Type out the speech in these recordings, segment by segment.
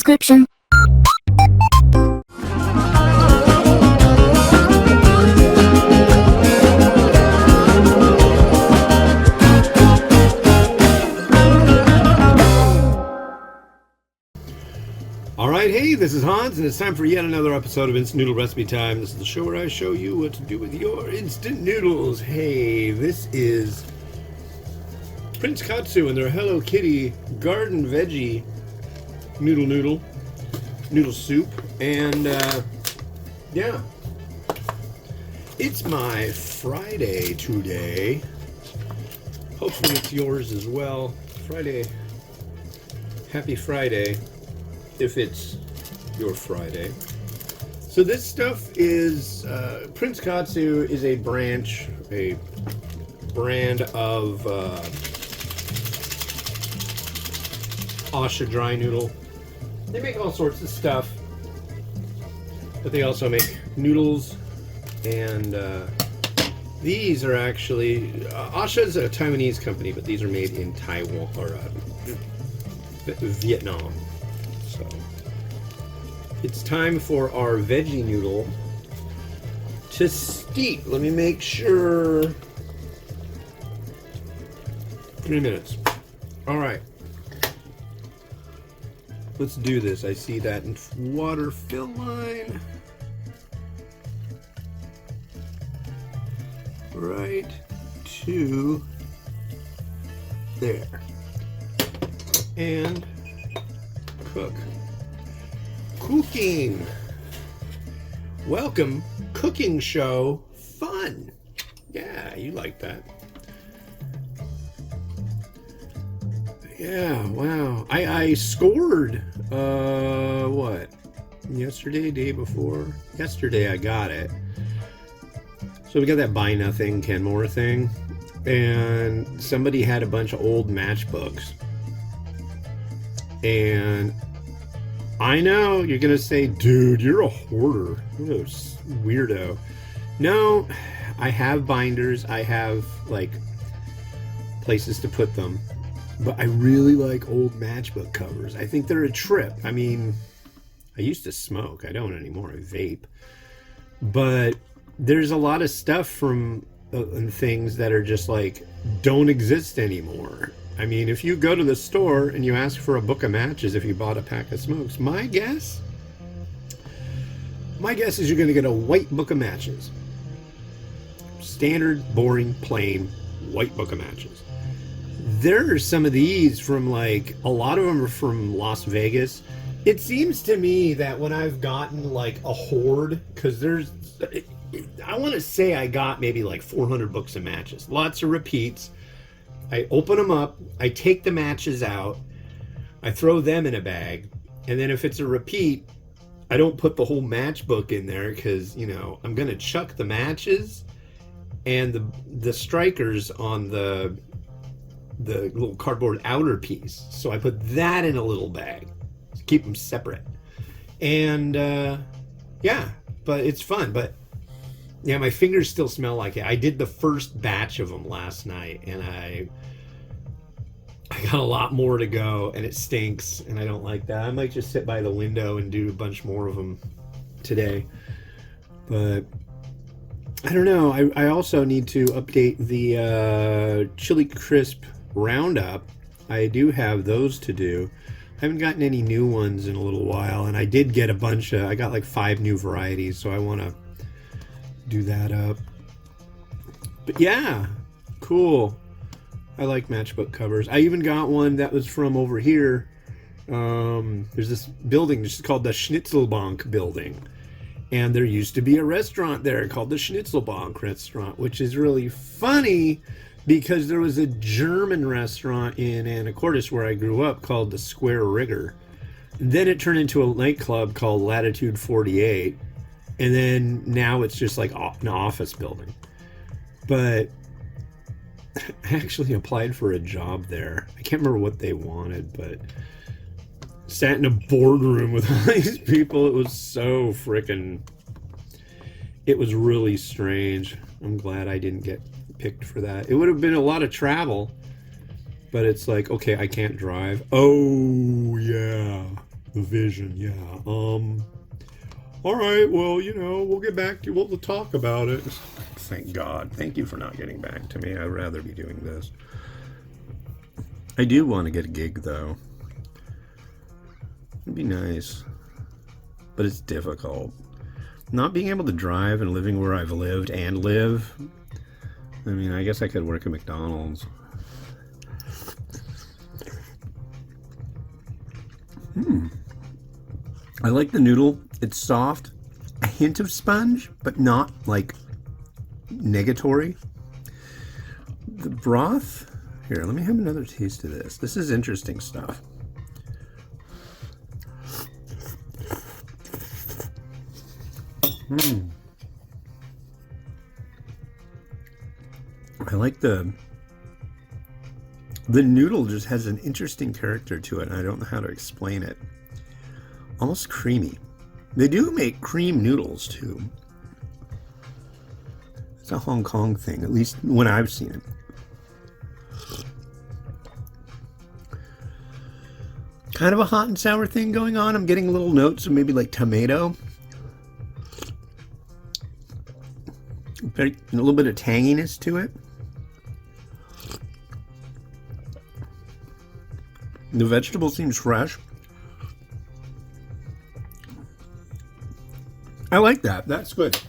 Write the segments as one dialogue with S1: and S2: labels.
S1: description.
S2: Alright, hey, this is Hans, and it's time for yet another episode of Instant Noodle Recipe Time. This is the show where I show you what to do with your instant noodles. Hey, this is Prince Katsu and their Hello Kitty Garden Veggie Noodle Soup. And, yeah. It's my Friday today. Hopefully it's yours as well. Friday. Happy Friday. If it's your Friday. So this stuff is, Prince Katsu is a brand of Asha dry noodle. They make all sorts of stuff, but they also make noodles, and these are actually, Asha is a Taiwanese company, but these are made in Taiwan, or Vietnam. So it's time for our veggie noodle to steep. Let me make sure. 3 minutes. All right. Let's do this. I see that water fill line. Right to there. And cook. Cooking. Welcome, cooking show fun. Yeah, you like that. Yeah, wow. I scored, what? Yesterday, day before? Yesterday I got it. So we got that buy nothing Kenmore thing. And somebody had a bunch of old matchbooks. And I know you're gonna say, dude, you're a hoarder. What a weirdo. No, I have binders. I have like places to put them, but I really like old matchbook covers. I think they're a trip. I mean, I used to smoke. I don't anymore. I vape. But there's a lot of stuff from and things that are just like don't exist anymore. I mean, if you go to the store and you ask for a book of matches if you bought a pack of smokes, my guess is you're going to get a white book of matches. Standard, boring, plain, white book of matches. There are some of these from like, a lot of them are from Las Vegas. It seems to me that when I've gotten like a hoard, because I want to say I got maybe like 400 books of matches. Lots of repeats. I open them up, I take the matches out, I throw them in a bag, and then if it's a repeat, I don't put the whole matchbook in there because, you know, I'm going to chuck the matches and the strikers on the little cardboard outer piece. So I put that in a little bag to keep them separate. And, yeah, but it's fun. But yeah, my fingers still smell like it. I did the first batch of them last night, and I got a lot more to go, and it stinks, and I don't like that. I might just sit by the window and do a bunch more of them today. But I don't know. I also need to update the Chili Crisp Roundup. I do have those to do. I haven't gotten any new ones in a little while, and I did get I got like 5 new varieties, so I want to do that up. But yeah, cool. I like matchbook covers. I even got one that was from over here. There's this building just called the Schnitzelbank building, and there used to be a restaurant there called the Schnitzelbank restaurant, which is really funny because there was a German restaurant in Anacortes where I grew up called the Square Rigger. And then it turned into a nightclub called Latitude 48. And then now it's just like an office building. But I actually applied for a job there. I can't remember what they wanted, but sat in a boardroom with all these people. It was so freaking... It was really strange. I'm glad I didn't get picked for that. It would have been a lot of travel, but it's like, okay, I can't drive. Oh, yeah. The vision, yeah. All right, well, we'll get back to we'll talk about it. Thank God. Thank you for not getting back to me. I'd rather be doing this. I do want to get a gig, though. It'd be nice. But it's difficult. Not being able to drive and living where I've lived and live. I mean, I guess I could work at McDonald's. I like the noodle. It's soft. A hint of sponge, but not like negatory. The broth. Here, let me have another taste of this. This is interesting stuff. I like the noodle just has an interesting character to it, and I don't know how to explain it. Almost creamy. They do make cream noodles too. It's a Hong Kong thing, at least when I've seen it. Kind of a hot and sour thing going on. I'm getting little notes of maybe like tomato. A little bit of tanginess to it. The vegetable seems fresh. I like that. That's good.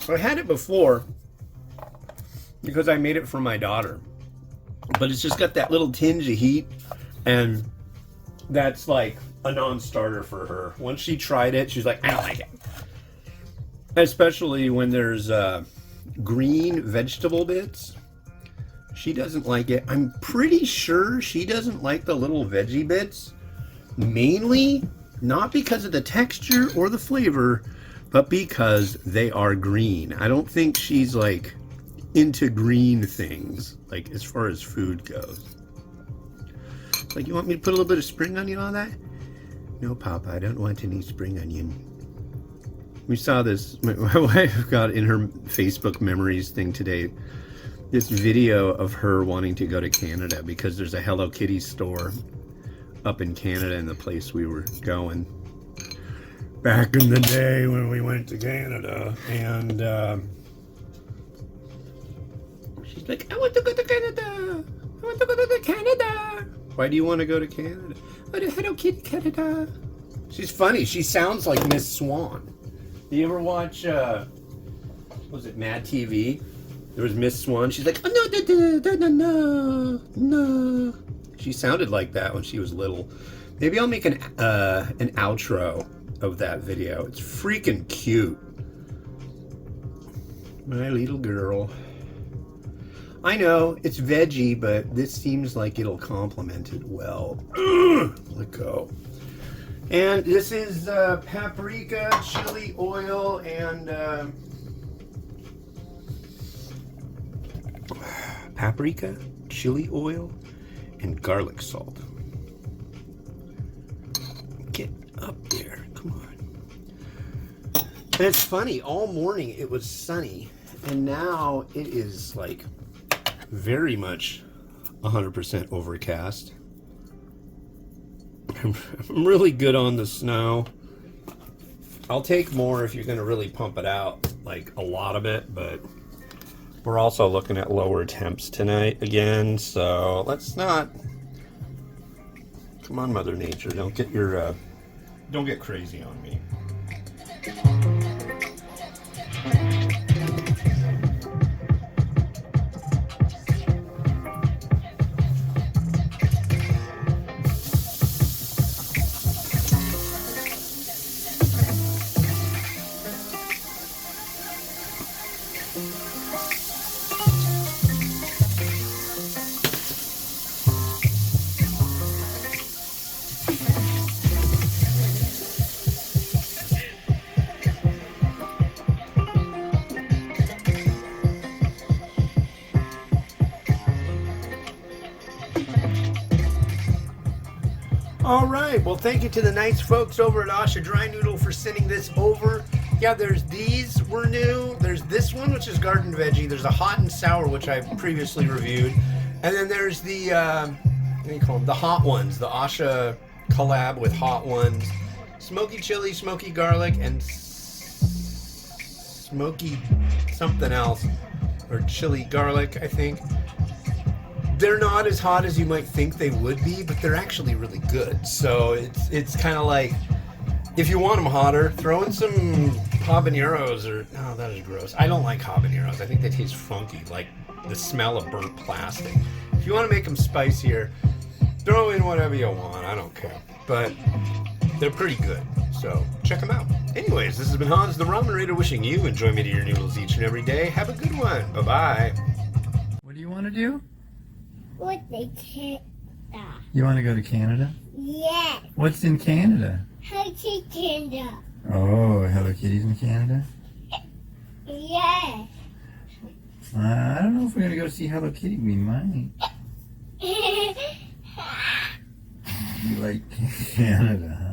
S2: I had it before because I made it for my daughter. But it's just got that little tinge of heat, and that's like a non-starter for her. Once she tried it, she's like, I don't like it. Especially when there's green vegetable bits. She doesn't like it. I'm pretty sure she doesn't like the little veggie bits. Mainly, not because of the texture or the flavor, but because they are green. I don't think she's like into green things, like as far as food goes. Like, you want me to put a little bit of spring onion on that? No, Papa, I don't want any spring onion. We saw this, my wife got in her Facebook memories thing today, this video of her wanting to go to Canada because there's a Hello Kitty store up in Canada in the place we were going back in the day when we went to Canada. And she's like, I want to go to Canada. I want to go to Canada. Why do you want to go to Canada? Oh, to Hello Kitty Canada. She's funny. She sounds like Miss Swan. Do you ever watch, was it Mad TV? There was Miss Swan. She's like, oh, no. She sounded like that when she was little. Maybe I'll make an outro of that video. It's freaking cute. My little girl. I know, it's veggie, but this seems like it'll complement it well. Let go. And this is paprika, chili oil, and paprika, chili oil, and garlic salt. Get up there, come on. And it's funny, all morning it was sunny, and now it is like very much 100% overcast. I'm really good on the snow. I'll take more if you're going to really pump it out, like a lot of it, but we're also looking at lower temps tonight again, so let's not. Come on, Mother Nature, don't get crazy on me. All right, well, thank you to the nice folks over at Asha Dry Noodle for sending this over. Yeah, there's these were new. There's this one, which is garden veggie. There's a hot and sour, which I previously reviewed. And then there's the, what do you call them? The hot ones, the Asha collab with Hot Ones. Smoky chili, smoky garlic, and smoky something else. Or chili garlic, I think. They're not as hot as you might think they would be, but they're actually really good. So it's kind of like, if you want them hotter, throw in some habaneros or... Oh, that is gross. I don't like habaneros. I think they taste funky, like the smell of burnt plastic. If you want to make them spicier, throw in whatever you want. I don't care. But they're pretty good. So check them out. Anyways, this has been Hans the Ramen Raider wishing you enjoyment of your noodles each and every day. Have a good one. Bye-bye.
S1: What do you want to do?
S3: What they Canada?
S1: You want to go to Canada?
S3: Yes.
S1: What's in Canada?
S3: How to Canada?
S1: Oh, Hello Kitty's in Canada?
S3: Yes.
S1: I don't know if we're going to go see Hello Kitty. We might. You like Canada, huh?